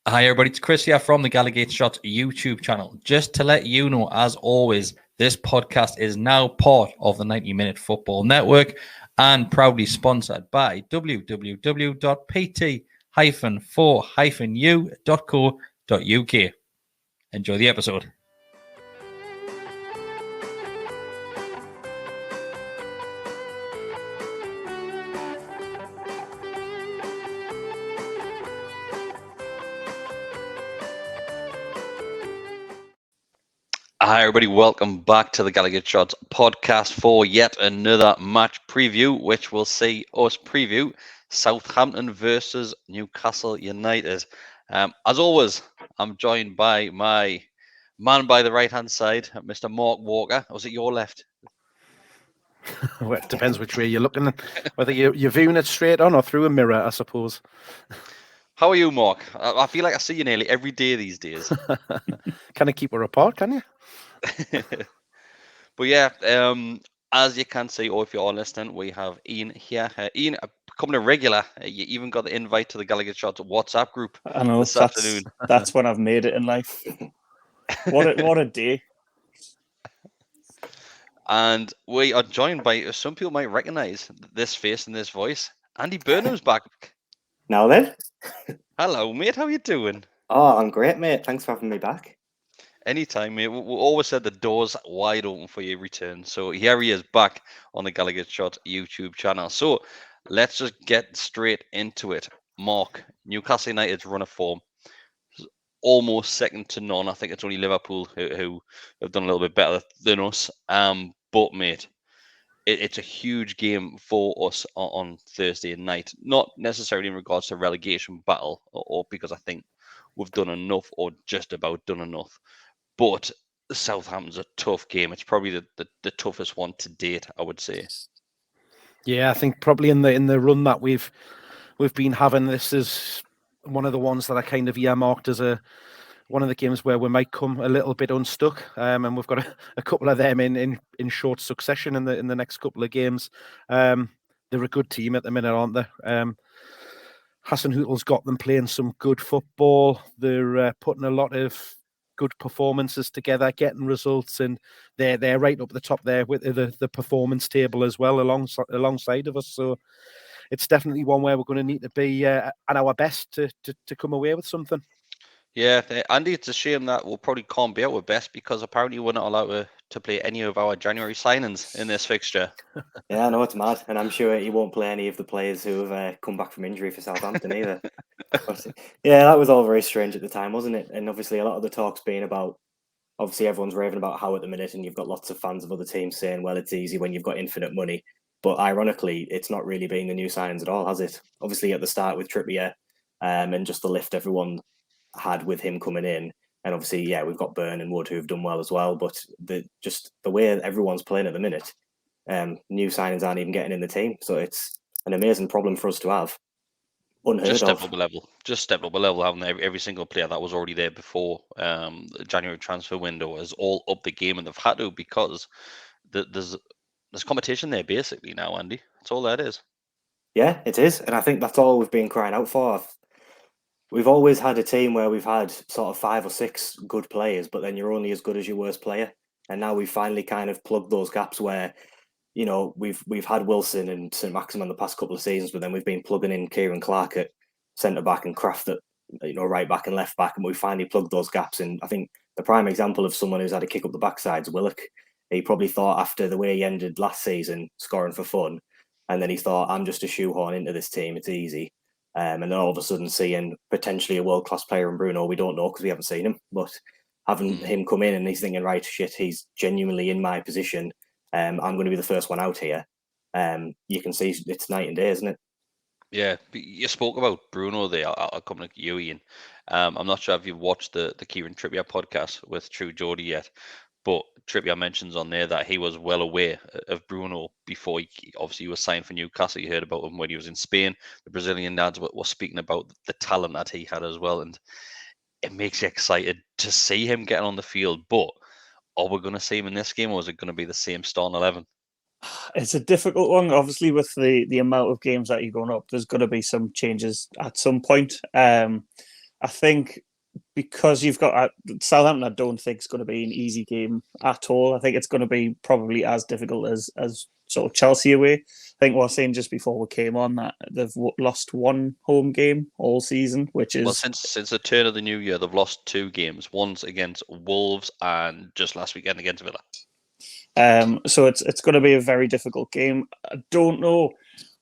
Hi everybody, it's Kris here from the Gallowgateshots YouTube channel. Just to let you know, as always, this podcast is now part of the 90-Minute Football Network and proudly sponsored by www.pt-4-u.co.uk. Enjoy the episode. Hi everybody, welcome back to the Gallowgateshots podcast for yet another match preview, which will see us preview Southampton versus Newcastle United. As always, I'm joined by my man by the right-hand side, Mr. Mark Walker. Or was it your left? Well, it depends which way you're looking, whether you're viewing it straight on or through a mirror, I suppose. How are you, Mark? I feel like I see you nearly every day these days. Kind of keep her apart, can you? But yeah, as you can see, or if you're listening, we have Iain here. Iain, becoming a regular. You even got the invite to the Gallowgateshots WhatsApp group. I know, this afternoon. That's when I've made it in life. What a day. And we are joined by, some people might recognise this face and this voice. Andy Burnham's back. Now then. Hello, mate. How you doing? Oh, I'm great, mate. Thanks for having me back. Anytime, mate. We always said the door's wide open for your return. So here he is back on the Gallowgateshots YouTube channel. So let's just get straight into it. Mark, Newcastle United's run of form is almost second to none. I think it's only Liverpool who have done a little bit better than us. But, mate, it's a huge game for us on Thursday night. Not necessarily in regards to relegation battle or because I think we've done enough or just about done enough. But Southampton's a tough game. It's probably the toughest one to date, I would say. Yeah, I think probably in the run that we've been having, this is one of the ones that I kind of earmarked as one of the games where we might come a little bit unstuck. And we've got a couple of them in short succession in the next couple of games. They're a good team at the minute, aren't they? Hasenhüttl's got them playing some good football. They're putting a lot of good performances together, getting results, and they're right up the top there with the performance table as well, alongside of us. So it's definitely one where we're going to need to be at our best to come away with something. Yeah, Andy, it's a shame that we probably can't be at our best because apparently we're not allowed to play any of our January signings in this fixture. Yeah, I know, it's mad, and I'm sure he won't play any of the players who have come back from injury for Southampton either. But, yeah, that was all very strange at the time, wasn't it? And obviously a lot of the talk's been about, obviously everyone's raving about Howe at the minute, and you've got lots of fans of other teams saying, well, it's easy when you've got infinite money. But ironically, it's not really been the new signings at all, has it? Obviously at the start with Trippier and just the lift everyone had with him coming in, and obviously, yeah, we've got Burn and Wood who've done well as well. But the way everyone's playing at the minute, new signings aren't even getting in the team, so it's an amazing problem for us to have. Unheard just of. step up a level, having every single player that was already there before the January transfer window is all up the game, and they've had to because there's competition there basically now, Andy. That's all that is. Yeah, it is, and I think that's all we've been crying out for. We've always had a team where we've had sort of 5 or 6 good players, but then you're only as good as your worst player. And now we've finally kind of plugged those gaps where, you know, we've had Wilson and Saint-Maximin the past couple of seasons, but then we've been plugging in Kieran Clark at centre back and Krafth at, you know, right back and left back, and we finally plugged those gaps. And I think the prime example of someone who's had a kick up the backside is Willock. He probably thought after the way he ended last season, scoring for fun, and then he thought, I'm just a shoehorn into this team, it's easy. And then all of a sudden seeing potentially a world-class player in Bruno, we don't know because we haven't seen him. But having him come in and he's thinking, right, shit, he's genuinely in my position. I'm going to be the first one out here. You can see it's night and day, isn't it? Yeah, you spoke about Bruno there. I'll come to you, Iain. I'm not sure if you've watched the Kieran Trippier podcast with True Geordie yet, but Trippier mentions on there that he was well aware of Bruno before he obviously was signed for Newcastle. You heard about him when he was in Spain. The Brazilian lads were speaking about the talent that he had as well, and it makes you excited to see him getting on the field. But are we going to see him in this game, or is it going to be the same starting 11? It's a difficult one. Obviously, with the amount of games that you're going up, there's going to be some changes at some point. I think because you've got Southampton, I don't think it's going to be an easy game at all. I think it's going to be probably as difficult as sort of Chelsea away. I think what I was saying just before we came on that they've lost one home game all season, which is Well, since the turn of the new year, they've lost 2 games. One's against Wolves and just last weekend against Villa. So it's going to be a very difficult game. I don't know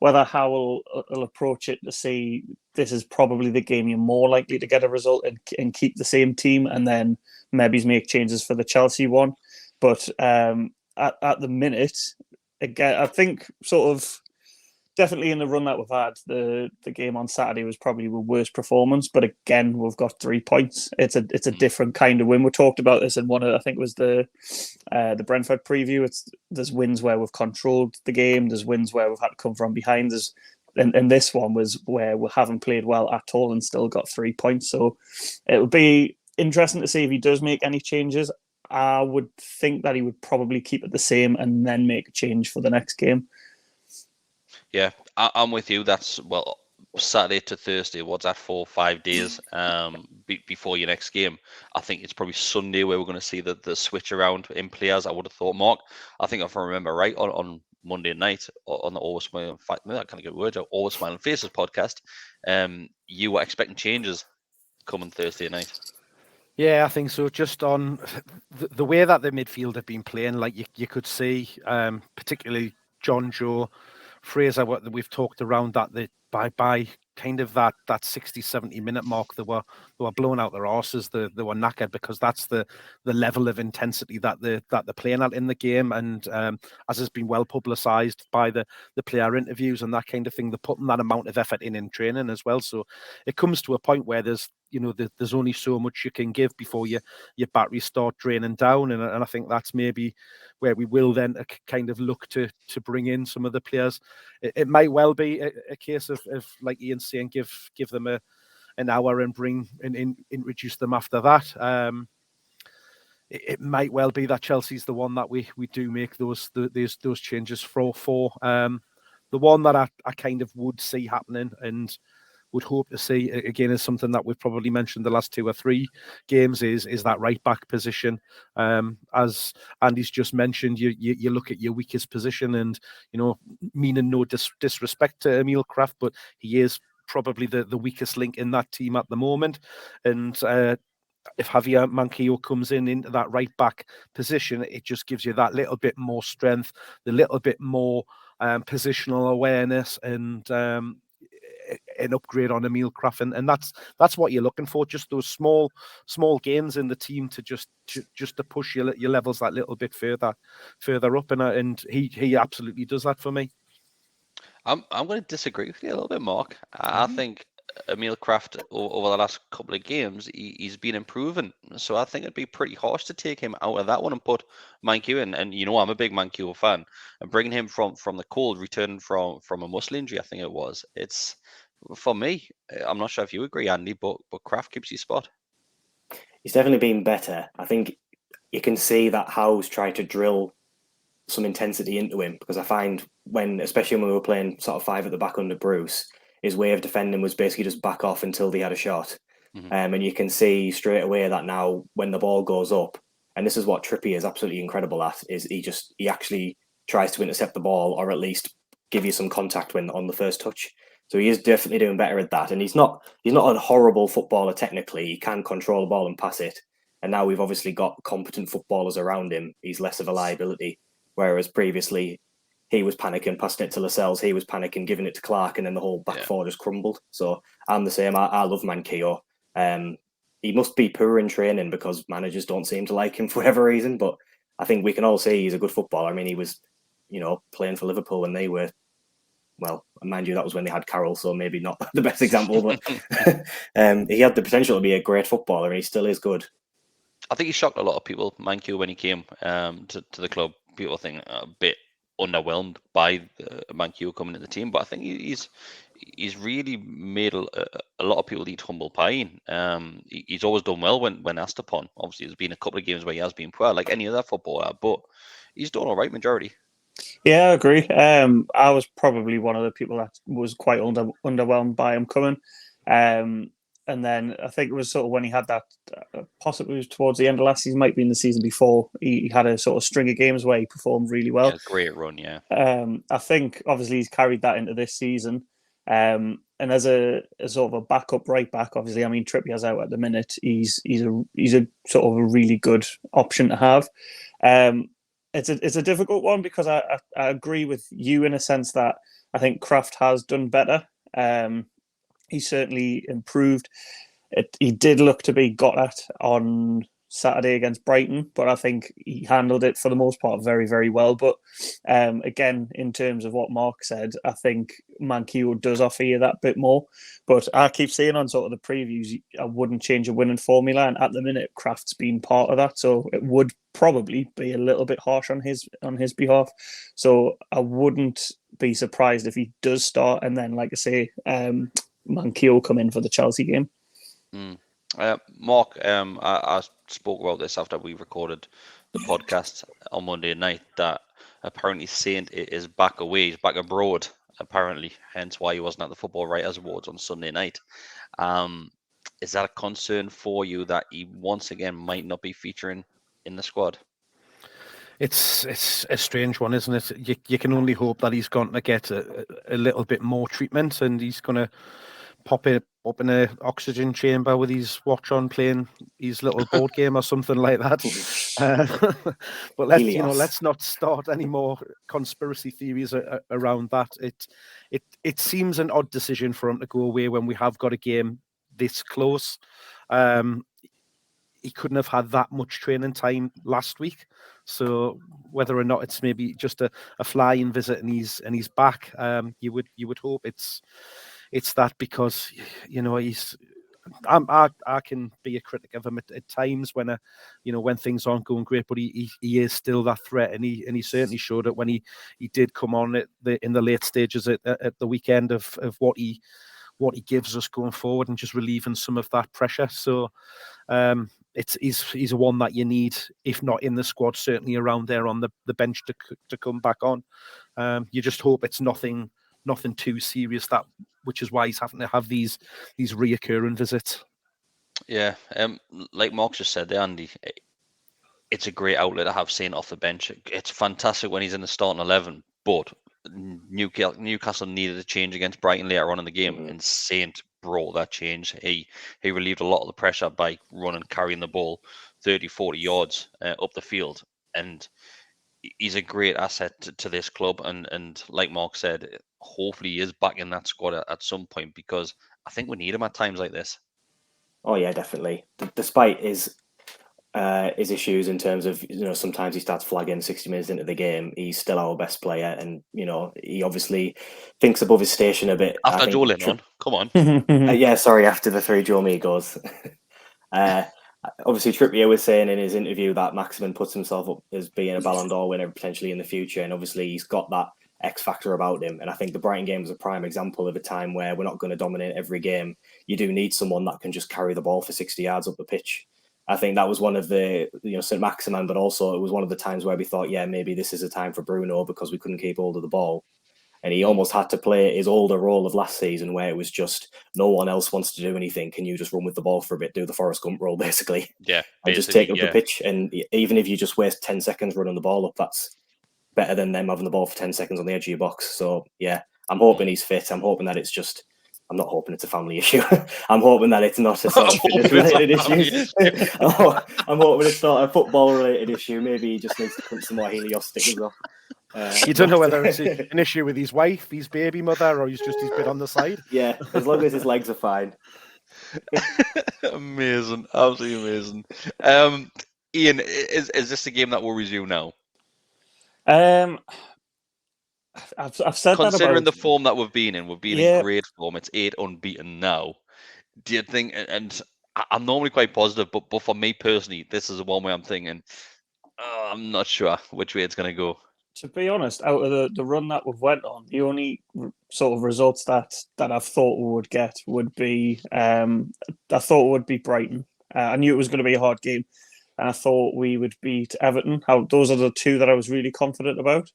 whether Howe will approach it to see this is probably the game you're more likely to get a result and keep the same team, and then maybe make changes for the Chelsea one. But at the minute, again, I think sort of definitely in the run that we've had, the game on Saturday was probably the worst performance. But again, we've got 3 points. It's a different kind of win. We talked about this in one of, I think it was the Brentford preview. There's wins where we've controlled the game. There's wins where we've had to come from behind. And this one was where we haven't played well at all and still got 3 points. So it would be interesting to see if he does make any changes. I would think that he would probably keep it the same and then make a change for the next game. Yeah, I'm with you. That's, well, Saturday to Thursday. What's that, 4 or 5 days before your next game? I think it's probably Sunday where we're going to see the switch around in players. I would have thought, Mark. I think if I remember right, on Monday night on the Always Smiling, maybe I can't get words out, Always Smiling Faces podcast, you were expecting changes coming Thursday night. Yeah, I think so. Just on the way that the midfield have been playing, like you could see, particularly John Joe, Fraser, what we've talked around that by kind of that 60, 70 minute mark, they were blowing out their arses. They were knackered because that's the level of intensity that they're playing at in the game. And as has been well publicised by the player interviews and that kind of thing, they're putting that amount of effort in training as well. So it comes to a point where there's only so much you can give before your batteries start draining down. And I think that's maybe where we will then kind of look to bring in some of the players. It might well be a case of like Iain saying, give them an hour and introduce them after that. It might well be that Chelsea's the one that we do make those changes for. The one that I kind of would see happening and would hope to see again is something that we've probably mentioned the last 2 or 3 games is that right back position. As Andy's just mentioned, you look at your weakest position, and meaning no disrespect to Emil Krafth, but he is probably the weakest link in that team at the moment. And if Javier Manquillo comes into that right back position, it just gives you that little bit more strength, the little bit more positional awareness, and an upgrade on Emil Krafth, and that's what you're looking for. Just those small gains in the team to just to push your levels that little bit further up, and he absolutely does that for me. I'm going to disagree with you a little bit, Mark. I think Emil Krafth over the last couple of games, he's been improving. So I think it'd be pretty harsh to take him out of that one and put Manquillo in. And I'm a big Manquillo fan, and bringing him from the cold, returning from a muscle injury, I think it was. It's, for me, I'm not sure if you agree, Andy, but Krafth keeps his spot. He's definitely been better. I think you can see that Howe's tried to drill some intensity into him, because I find especially when we were playing sort of 5 at the back under Bruce, his way of defending was basically just back off until they had a shot. Mm-hmm. And you can see straight away that now when the ball goes up, and this is what Trippier is absolutely incredible at, is he actually tries to intercept the ball, or at least give you some contact when on the first touch. So he is definitely doing better at that. And he's not a horrible footballer technically. He can control the ball and pass it. And now we've obviously got competent footballers around him. He's less of a liability. Whereas previously, he was panicking, passing it to Lascelles, he was panicking, giving it to Clark, and then the whole back four just crumbled. So I'm the same. I love Manquillo. He must be poor in training because managers don't seem to like him for whatever reason. But I think we can all see he's a good footballer. I mean, he was, playing for Liverpool when they were, well, mind you, that was when they had Carroll, so maybe not the best example. But he had the potential to be a great footballer, and he still is good. I think he shocked a lot of people, Manquillo, when he came to the club. People think a bit underwhelmed by Manquillo coming in the team, but I think he's really made a lot of people eat humble pie. He's always done well when asked upon. Obviously, there's been a couple of games where he has been poor, like any other footballer, but he's done all right majority. Yeah, I agree. I was probably one of the people that was quite underwhelmed by him coming. And then I think it was sort of when he had that, possibly towards the end of last season, might be in the season before, he had a sort of string of games where he performed really well. Yeah, great run, yeah. I think obviously he's carried that into this season. And as a sort of a backup right back, obviously, I mean, Trippier's out at the minute. He's a sort of a really good option to have. It's a difficult one because I agree with you in a sense that I think Krafth has done better. He certainly improved. He did look to be got at on Saturday against Brighton, but I think he handled it for the most part very, very well. But again, in terms of what Mark said, I think Manquillo does offer you that bit more. But I keep saying on sort of the previews, I wouldn't change a winning formula, and at the minute, Krafth's been part of that, so it would probably be a little bit harsh on his behalf. So I wouldn't be surprised if he does start, and then, like I say, Manquillo come in for the Chelsea game. Mark, I spoke about this after we recorded the podcast on Monday night, that apparently Saint is back away, he's back abroad, apparently, hence why he wasn't at the Football Writers Awards on Sunday night. Is that a concern for you that he once again might not be featuring in the squad? It's a strange one, isn't it? You can only hope that he's going to get a little bit more treatment, and he's going to pop it up in an oxygen chamber with his watch on, playing his little board game or something like that. But let's not start any more conspiracy theories around that. It seems an odd decision for him to go away when we have got a game this close. He couldn't have had that much training time last week, so whether or not it's maybe just a flying visit and he's back, you would hope it's that, because I can be a critic of him at times when when things aren't going great, but he is still that threat, and he certainly showed it when he did come on in the late stages at the weekend of what he gives us going forward and just relieving some of that pressure. So he's a one that you need, if not in the squad, certainly around there on the bench to come back on. You just hope it's nothing too serious, which is why he's having to have these reoccurring visits. Yeah, like Mark just said there, Andy, it's a great outlet to have Saint off the bench. It's fantastic when he's in the starting 11, but Newcastle needed a change against Brighton later on in the game, and Saint brought that change. He relieved a lot of the pressure by running, carrying the ball 30-40 yards up the field, and he's a great asset to this club. And like Mark said, hopefully he is back in that squad at some point, because I think we need him at times like this. Oh yeah, definitely. Despite his issues in terms of sometimes he starts flagging 60 minutes into the game, he's still our best player, and he obviously thinks above his station a bit. After Joe on, come on. Yeah, sorry, after the 3 Joe Migos. Obviously, Trippier was saying in his interview that Maximin puts himself up as being a Ballon d'Or winner potentially in the future, and obviously he's got that X factor about him. And I think the Brighton game was a prime example of a time where we're not going to dominate every game. You do need someone that can just carry the ball for 60 yards up the pitch. I think that was one of the Saint-Maximin, but also it was one of the times where we thought, yeah, maybe this is a time for Bruno, because we couldn't keep hold of the ball. And he almost had to play his older role of last season, where it was just no one else wants to do anything. Can you just run with the ball for a bit, do the Forrest Gump role, basically? Yeah. And just take up the pitch. And even if you just waste 10 seconds running the ball up, that's better than them having the ball for 10 seconds on the edge of your box. So, yeah, I'm hoping he's fit. I'm hoping that it's just... I'm not hoping it's a family issue. I'm hoping that it's not a sort of fitness-related issue. I'm hoping it's not a football-related issue. Maybe he just needs to put some more Helios stickers off. You don't know whether it's an issue with his wife, his baby mother, or he's bit on the side. Yeah, as long as his legs are fine. Amazing, absolutely amazing. Iain, is this a game that worries you now? I've said considering that about the form that we've been in great form. It's 8 unbeaten now. Do you think? And I'm normally quite positive, but for me personally, this is the one where I'm thinking, I'm not sure which way it's going to go. To be honest, out of the run that we've went on, the only sort of results that I thought we would get would be Brighton. I knew it was going to be a hard game, and I thought we would beat Everton. Those are the two that I was really confident about.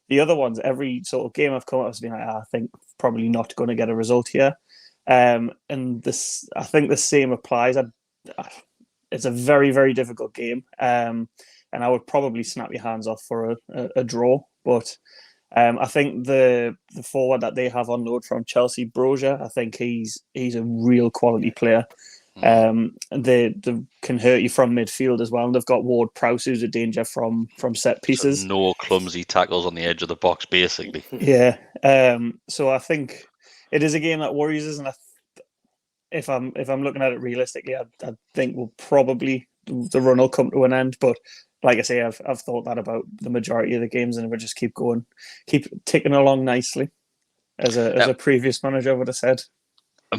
The other ones, every sort of game I've come up, I've been like, I think probably not going to get a result here. And this, I think the same applies. It's a very, very difficult game. And I would probably snap your hands off for a draw. But I think the forward that they have on load from Chelsea, Brozier, I think he's a real quality player. They can hurt you from midfield as well. And they've got Ward Prowse, who's a danger from set pieces. So no clumsy tackles on the edge of the box, basically. Yeah. So I think it is a game that worries us, and if I'm looking at it realistically, I think the run will come to an end. But like I say, I've thought that about the majority of the games, and we'll just keep ticking along nicely, as a previous manager would have said.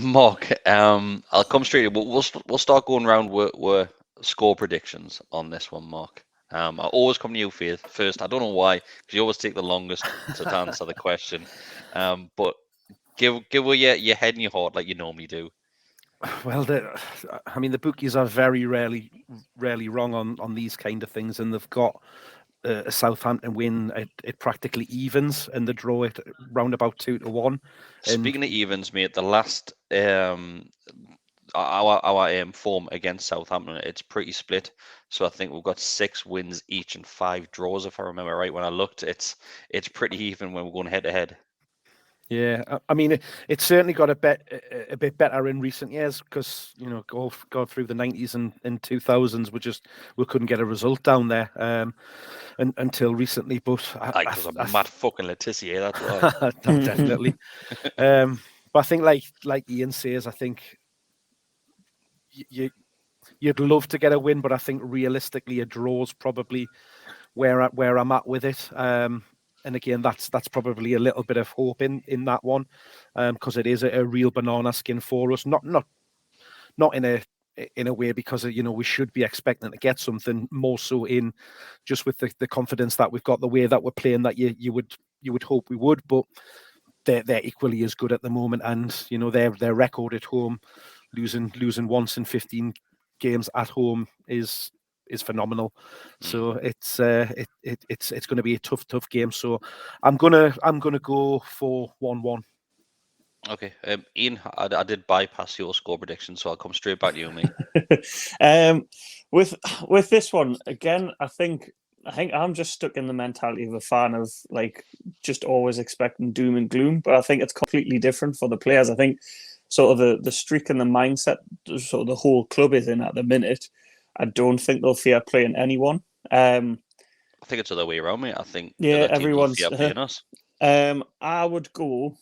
Mark, I'll come straight. We'll start going around with score predictions on this one, Mark. I always come to you first. I don't know why, because you always take the longest to answer the question. But give your head and your heart like you normally do. Well, the bookies are very rarely wrong on these kind of things, and they've got a Southampton win. It practically evens, and the draw it round about 2-1. Speaking of evens, mate, the last our form against Southampton, it's pretty split. So I think we've got 6 wins each and 5 draws, if I remember right. When I looked, it's pretty even when we're going head to head. Yeah, I mean, it's certainly got a bit better in recent years, because go through the 90s and 2000s, we couldn't get a result down there until recently. But because I'm mad fucking Letitia, that's why. Definitely. But I think, like Iain says, I think you'd love to get a win, but I think realistically a draw's probably where I'm at with it. And again, that's probably a little bit of hope in that one, because it is a real banana skin for us. Not in a way because we should be expecting to get something, more so in just with the confidence that we've got, the way that we're playing, that you would hope we would. But they're equally as good at the moment, and their record at home, losing once in 15 games at home is phenomenal. So it's going to be a tough game. So I'm gonna go for 1-1. Okay, Iain, I did bypass your score prediction, so I'll come straight back to you, mate. With this one again, I think I'm just stuck in the mentality of a fan of just always expecting doom and gloom, but I think it's completely different for the players. I think sort of the streak and the mindset sort of the whole club is in at the minute. I don't think they'll fear playing anyone. I think it's the other way around, mate. I think everyone's fear playing us. I would go,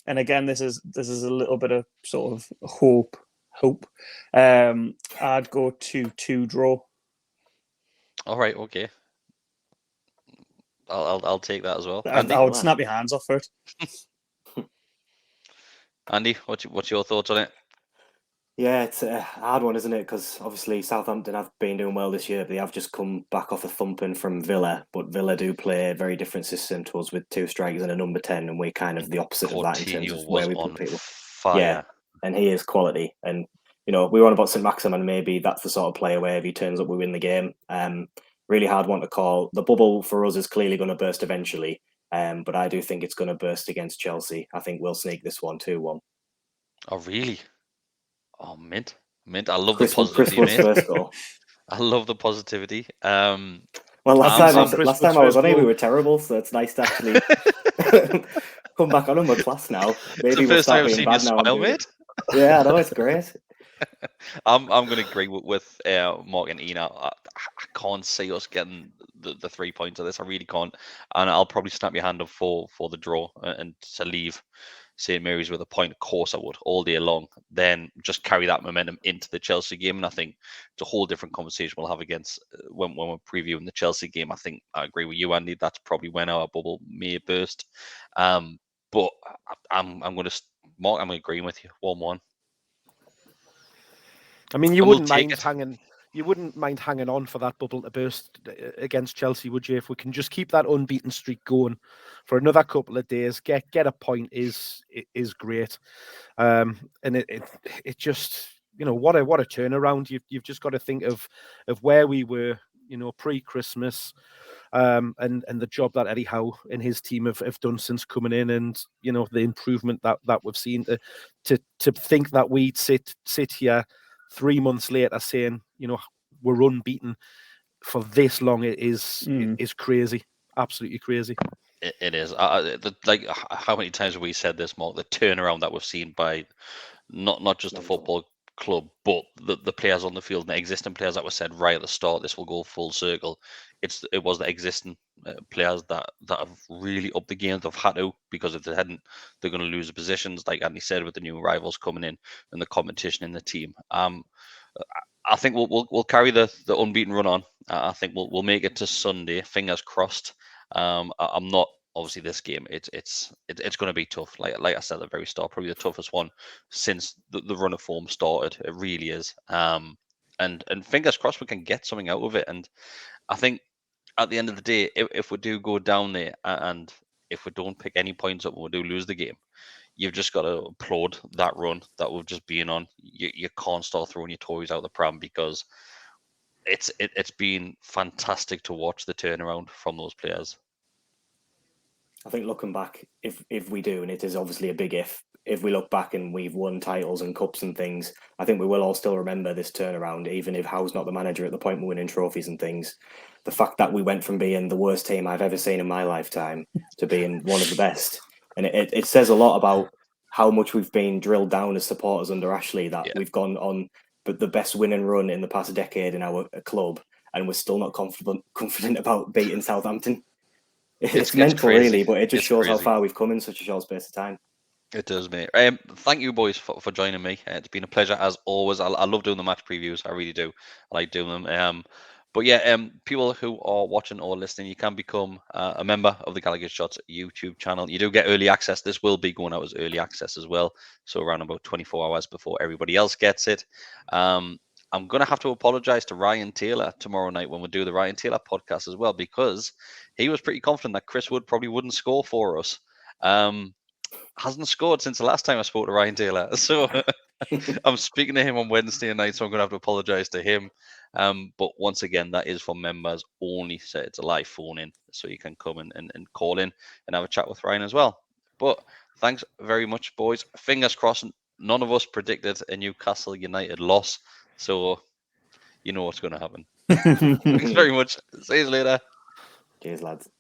and again, this is a little bit of sort of hope. I'd go 2-2 draw. All right, okay. I'll take that as well. I would snap your hands off for it. Andy, what's your thoughts on it? Yeah, it's a hard one, isn't it? Because obviously Southampton have been doing well this year, but they have just come back off a thumping from Villa. But Villa do play a very different system to us, with 2 strikers and a number 10, and we're kind of the opposite of that in terms of where we put people. Fire. Yeah, and he is quality. And we were on about Saint-Maximin, and maybe that's the sort of player where if he turns up, we win the game. Really hard one to call. The bubble for us is clearly going to burst eventually, but I do think it's going to burst against Chelsea. I think we'll sneak this one 2-1. Oh, really? Oh, mint! I love Kris, the positivity, Kris was first goal. I love the positivity. Well, last time I was on here, we were terrible, so it's nice to actually come back on and we're class now. Maybe it's the first time I've seen you smile, mate. Yeah, I know, it's great. I'm going to agree with Mark and Iain. I can't see us getting the 3 points of this. I really can't, and I'll probably snap your hand up for the draw and to leave St. Mary's with a point. Of course I would, all day long. Then just carry that momentum into the Chelsea game, and I think it's a whole different conversation we'll have against when we're previewing the Chelsea game. I think I agree with you, Andy. That's probably when our bubble may burst. But I'm going to agree with you. 1-1. I mean, you wouldn't mind hanging on for that bubble to burst against Chelsea, would you? If we can just keep that unbeaten streak going for another couple of days, get a point is great. And it just, what a turnaround. You've just got to think of where we were pre-Christmas, and the job that Eddie Howe and his team have done since coming in, and the improvement that we've seen. To think that we'd sit here 3 months later saying we're unbeaten for this long is crazy, absolutely crazy. It is. Like, how many times have we said this, Mark? The turnaround that we've seen by not just the football club, but the players on the field and the existing players that were said right at the start, this will go full circle. It was the existing players that have really upped the game. They've had to, because if they hadn't, they're going to lose the positions. Like Andy said, with the new rivals coming in and the competition in the team. I think we'll carry the unbeaten run on. I think we'll make it to Sunday. Fingers crossed. I'm not. Obviously, this game it's going to be tough. Like I said at the very start, probably the toughest one since the run of form started. It really is. And fingers crossed we can get something out of it. And I think at the end of the day, if we do go down there and if we don't pick any points up and we do lose the game, you've just got to applaud that run that we've just been on. You can't start throwing your toys out the pram, because it's been fantastic to watch the turnaround from those players. I think looking back, if we do, and it is obviously a big if we look back and we've won titles and cups and things, I think we will all still remember this turnaround, even if Howe's not the manager at the point we're winning trophies and things. The fact that we went from being the worst team I've ever seen in my lifetime to being one of the best. And it says a lot about how much we've been drilled down as supporters under Ashley, that we've gone on the best winning run in the past decade in our club, and we're still not confident about beating Southampton. It's mental, really, but it just shows how far we've come in such a short space of time. It does, mate. Thank you, boys, for joining me. It's been a pleasure as always. I love doing the match previews. I really do. I like doing them. But yeah, people who are watching or listening, you can become a member of the Gallowgateshots YouTube channel. You do get early access. This will be going out as early access as well, so around about 24 hours before everybody else gets it. I'm going to have to apologize to Ryan Taylor tomorrow night when we do the Ryan Taylor podcast as well, because he was pretty confident that Chris Wood probably wouldn't score for us. Hasn't scored since the last time I spoke to Ryan Taylor. So I'm speaking to him on Wednesday night, so I'm going to have to apologize to him. But once again, that is for members only. So it's a live phone in, so you can come and call in and have a chat with Ryan as well. But thanks very much, boys. Fingers crossed, none of us predicted a Newcastle United loss. So you know what's going to happen. Thanks very much. See you later. Cheers, lads.